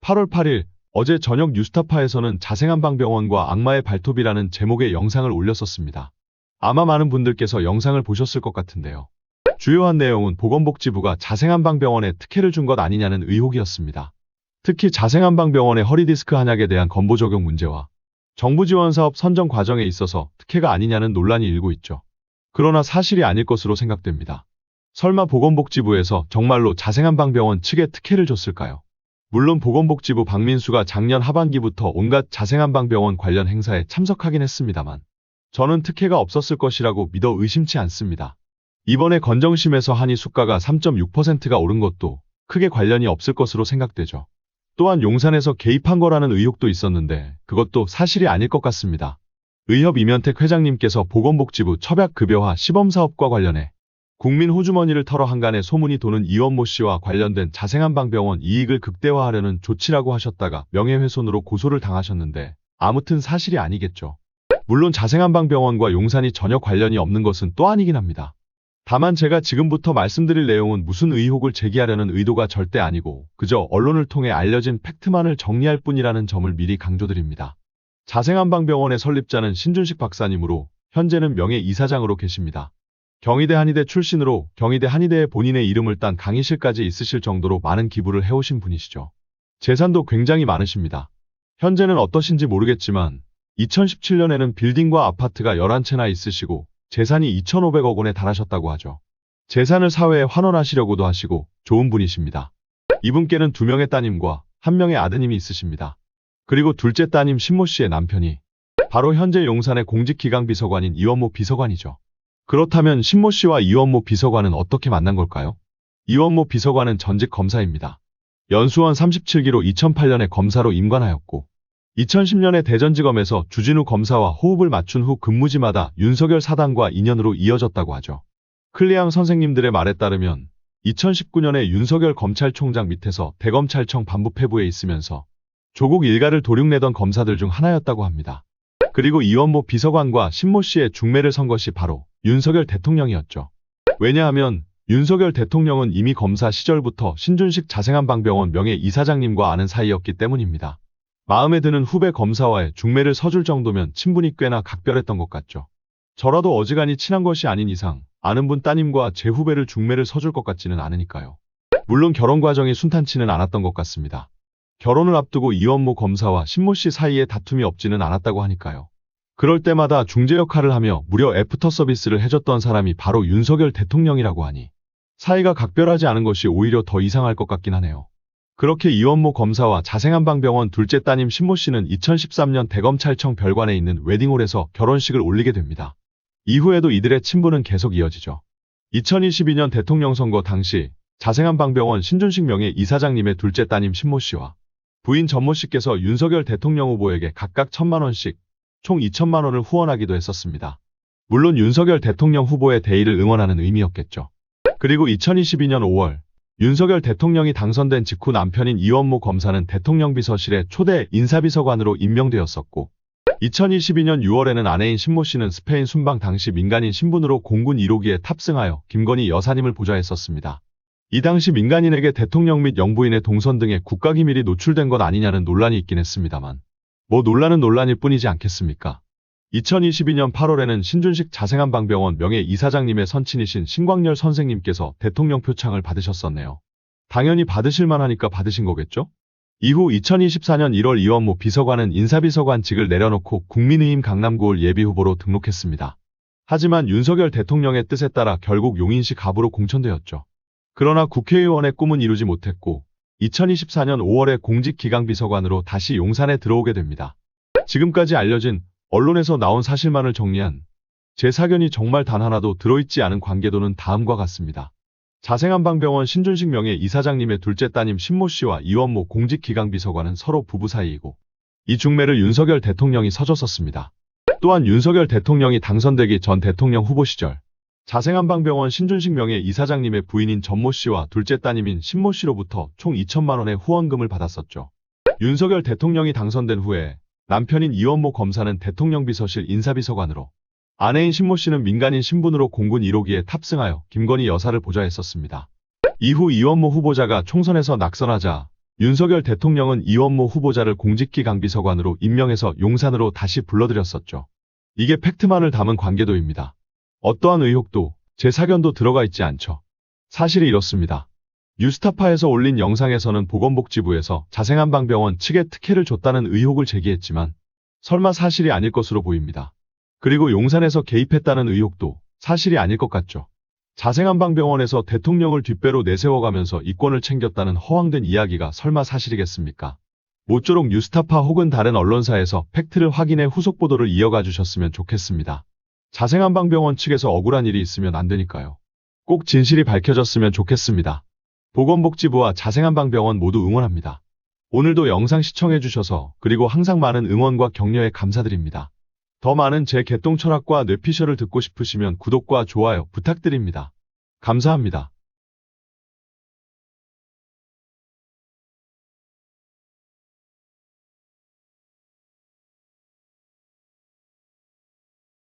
8월 8일, 어제 저녁 뉴스타파에서는 자생한방병원과 악마의 발톱이라는 제목의 영상을 올렸었습니다. 아마 많은 분들께서 영상을 보셨을 것 같은데요. 주요한 내용은 보건복지부가 자생한방병원에 특혜를 준 것 아니냐는 의혹이었습니다. 특히 자생한방병원의 허리디스크 한약에 대한 건보 적용 문제와 정부 지원 사업 선정 과정에 있어서 특혜가 아니냐는 논란이 일고 있죠. 그러나 사실이 아닐 것으로 생각됩니다. 설마 보건복지부에서 정말로 자생한방병원 측에 특혜를 줬을까요? 물론 보건복지부 박민수가 작년 하반기부터 온갖 자생한방병원 관련 행사에 참석하긴 했습니다만 저는 특혜가 없었을 것이라고 믿어 의심치 않습니다. 이번에 건정심에서 한의 수가가 3.6%가 오른 것도 크게 관련이 없을 것으로 생각되죠. 또한 용산에서 개입한 거라는 의혹도 있었는데 그것도 사실이 아닐 것 같습니다. 의협 이면택 회장님께서 보건복지부 첩약급여화 시범사업과 관련해 국민 호주머니를 털어 한간에 소문이 도는 이원모 씨와 관련된 자생한방병원 이익을 극대화하려는 조치라고 하셨다가 명예훼손으로 고소를 당하셨는데 아무튼 사실이 아니겠죠. 물론 자생한방병원과 용산이 전혀 관련이 없는 것은 또 아니긴 합니다. 다만 제가 지금부터 말씀드릴 내용은 무슨 의혹을 제기하려는 의도가 절대 아니고 그저 언론을 통해 알려진 팩트만을 정리할 뿐이라는 점을 미리 강조드립니다. 자생한방병원의 설립자는 신준식 박사님으로 현재는 명예이사장으로 계십니다. 경희대 한의대 출신으로 경희대 한의대에 본인의 이름을 딴 강의실까지 있으실 정도로 많은 기부를 해오신 분이시죠. 재산도 굉장히 많으십니다. 현재는 어떠신지 모르겠지만 2017년에는 빌딩과 아파트가 11채나 있으시고 재산이 2,500억 원에 달하셨다고 하죠. 재산을 사회에 환원하시려고도 하시고 좋은 분이십니다. 이분께는 2명의 따님과 1명의 아드님이 있으십니다. 그리고 둘째 따님 신모 씨의 남편이 바로 현재 용산의 공직기강비서관인 이원모 비서관이죠. 그렇다면 신모 씨와 이원모 비서관은 어떻게 만난 걸까요? 이원모 비서관은 전직 검사입니다. 연수원 37기로 2008년에 검사로 임관하였고 2010년에 대전지검에서 주진우 검사와 호흡을 맞춘 후 근무지마다 윤석열 사단과 인연으로 이어졌다고 하죠. 클리앙 선생님들의 말에 따르면 2019년에 윤석열 검찰총장 밑에서 대검찰청 반부패부에 있으면서 조국 일가를 도륙내던 검사들 중 하나였다고 합니다. 그리고 이원모 비서관과 신모 씨의 중매를 선 것이 바로 윤석열 대통령이었죠. 왜냐하면 윤석열 대통령은 이미 검사 시절부터 신준식 자생한방병원 명예이사장님과 아는 사이였기 때문입니다. 마음에 드는 후배 검사와의 중매를 서줄 정도면 친분이 꽤나 각별했던 것 같죠. 저라도 어지간히 친한 것이 아닌 이상 아는 분 따님과 제 후배를 중매를 서줄 것 같지는 않으니까요. 물론 결혼 과정이 순탄치는 않았던 것 같습니다. 결혼을 앞두고 이원모 검사와 신모 씨 사이에 다툼이 없지는 않았다고 하니까요. 그럴 때마다 중재 역할을 하며 무려 애프터 서비스를 해줬던 사람이 바로 윤석열 대통령이라고 하니 사이가 각별하지 않은 것이 오히려 더 이상할 것 같긴 하네요. 그렇게 이원모 검사와 자생한방병원 둘째 따님 신모 씨는 2013년 대검찰청 별관에 있는 웨딩홀에서 결혼식을 올리게 됩니다. 이후에도 이들의 친분은 계속 이어지죠. 2022년 대통령 선거 당시 자생한방병원 신준식 명예이사장님의 둘째 따님 신모 씨와 부인 전모 씨께서 윤석열 대통령 후보에게 각각 1,000만 원씩 총 2,000만 원을 후원하기도 했었습니다. 물론 윤석열 대통령 후보의 대의를 응원하는 의미였겠죠. 그리고 2022년 5월 윤석열 대통령이 당선된 직후 남편인 이원모 검사는 대통령 비서실의 초대 인사비서관으로 임명되었었고 2022년 6월에는 아내인 신모 씨는 스페인 순방 당시 민간인 신분으로 공군 1호기에 탑승하여 김건희 여사님을 보좌했었습니다. 이 당시 민간인에게 대통령 및 영부인의 동선 등의 국가기밀이 노출된 것 아니냐는 논란이 있긴 했습니다만 뭐 논란은 논란일 뿐이지 않겠습니까? 2022년 8월에는 신준식 자생한방병원 명예이사장님의 선친이신 신광열 선생님께서 대통령 표창을 받으셨었네요. 당연히 받으실 만하니까 받으신 거겠죠? 이후 2024년 1월 이원모 비서관은 인사비서관직을 내려놓고 국민의힘 강남구을 예비후보로 등록했습니다. 하지만 윤석열 대통령의 뜻에 따라 결국 용인시 갑으로 공천되었죠. 그러나 국회의원의 꿈은 이루지 못했고 2024년 5월에 공직기강비서관으로 다시 용산에 들어오게 됩니다. 지금까지 알려진 언론에서 나온 사실만을 정리한 제 사견이 정말 단 하나도 들어있지 않은 관계도는 다음과 같습니다. 자생한방병원 신준식 명예이사장님의 둘째 따님 신모 씨와 이원모 공직기강비서관은 서로 부부 사이이고 이 중매를 윤석열 대통령이 서줬었습니다. 또한 윤석열 대통령이 당선되기 전 대통령 후보 시절 자생한방병원 신준식 명예이사장님의 부인인 전모 씨와 둘째 따님인 신모 씨로부터 총 2,000만 원의 후원금을 받았었죠. 윤석열 대통령이 당선된 후에 남편인 이원모 검사는 대통령 비서실 인사비서관으로 아내인 신모 씨는 민간인 신분으로 공군 1호기에 탑승하여 김건희 여사를 보좌했었습니다. 이후 이원모 후보자가 총선에서 낙선하자 윤석열 대통령은 이원모 후보자를 공직기강 비서관으로 임명해서 용산으로 다시 불러들였었죠. 이게 팩트만을 담은 관계도입니다. 어떠한 의혹도 제 사견도 들어가 있지 않죠. 사실이 이렇습니다. 뉴스타파에서 올린 영상에서는 보건복지부에서 자생한방병원 측에 특혜를 줬다는 의혹을 제기했지만 설마 사실이 아닐 것으로 보입니다. 그리고 용산에서 개입했다는 의혹도 사실이 아닐 것 같죠. 자생한방병원에서 대통령을 뒷배로 내세워가면서 이권을 챙겼다는 허황된 이야기가 설마 사실이겠습니까? 모쪼록 뉴스타파 혹은 다른 언론사에서 팩트를 확인해 후속 보도를 이어가 주셨으면 좋겠습니다. 자생한방병원 측에서 억울한 일이 있으면 안 되니까요. 꼭 진실이 밝혀졌으면 좋겠습니다. 보건복지부와 자생한방병원 모두 응원합니다. 오늘도 영상 시청해주셔서 그리고 항상 많은 응원과 격려에 감사드립니다. 더 많은 제 개똥 철학과 뇌피셜을 듣고 싶으시면 구독과 좋아요 부탁드립니다. 감사합니다.